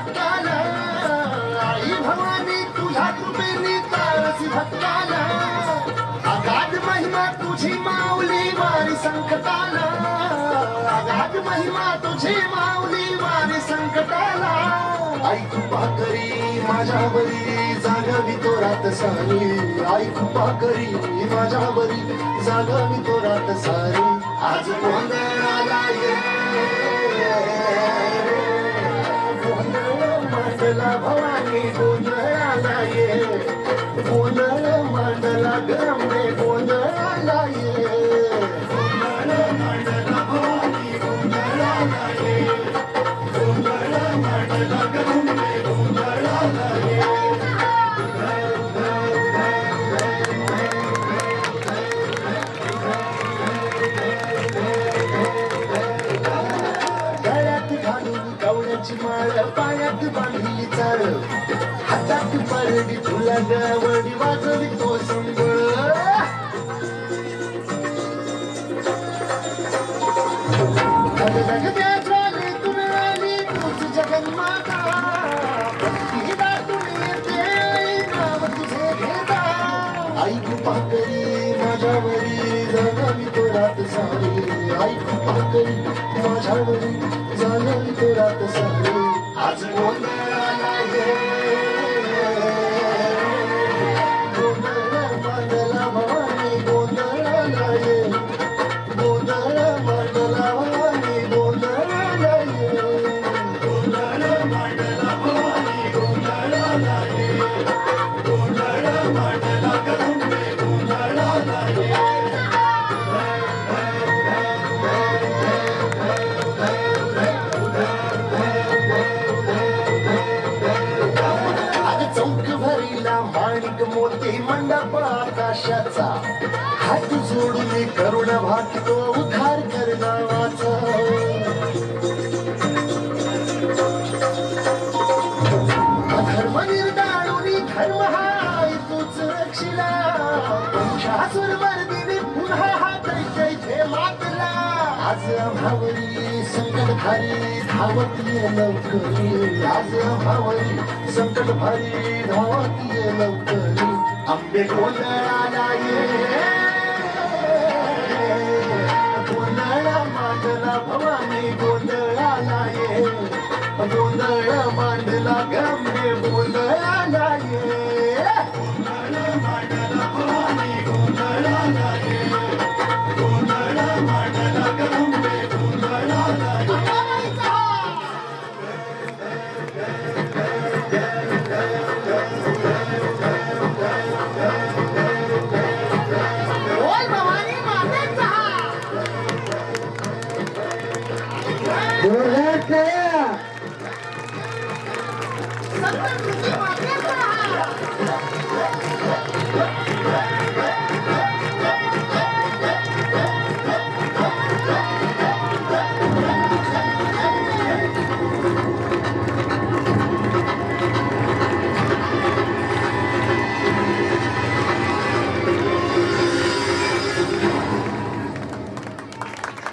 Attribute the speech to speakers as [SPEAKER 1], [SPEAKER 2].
[SPEAKER 1] भक्ताला आई भवानी तुझ्या कृपेने तारसी भक्ताला अगाध महिमा तुझी माऊली वारी संकटाला अगाध महिमा तुझी माऊली वारी संकटाला आई कृपा करी माझ्यावरी जागावी तो रात सारी आई कृपा करी माझ्यावरी जागावी तो रात सारी आज गोंधळाला ये गोंधळ मांडला भवानी गोंधळाला ये गोंधळ मांडला गरमे गोंधळाला ये गोंधळ मांडला भवानी गोंधळाला ये गोंधळ मांडला गरमे गोंधळाला ये गळ्यात घालून कवड्याची माळ पायात बांधली चाळ हातात परडी तुला गवडी वाजवी तो संबळ जगद्यातून आली तूच जगन्माता भक्तीला तुम्ही येते नाव तुझे घेता आई कृपा करी माझ्यावरी जाणावी तो रात सारी आई कृपा करी माझ्यावरी जाणावी तो रात सारी आज गोंधळाला ये गोंधळ मांडला भवानी गोंधळाला ये गोंधळ मांडला भवानी गोंधळाला ये गोंधळ मांडला भवानी गोंधळाला ये गोंधळ मांडला गंगे गोंधळाला ये चौक भरीला माणिक मोती मंडप आकाशाचा हात जोडून करुण भाकितो उद्धार कर नावाचा अधर्म निर्दाळुनी धर्म हा तूच रक्षिला पंचासुर मर्दिनी पुन्हा हा दैत्य मातला आज आम्हावरी संकट भारी धावत ये लवकरी आज आम्हावरी संकट भारी धावत ये लवकरी आंबे गोंधळाला ये गोंधळ मांडला भवानी गोंधळाला ये गोंधळ मांडला गंगे गोंधळाला ये गोंधळ मांडला भवानी गोंधळाला ये गोंधळ मांडला गंगे गोंधळाला ये
[SPEAKER 2] जोरदार टाळ्या.
[SPEAKER 1] संकट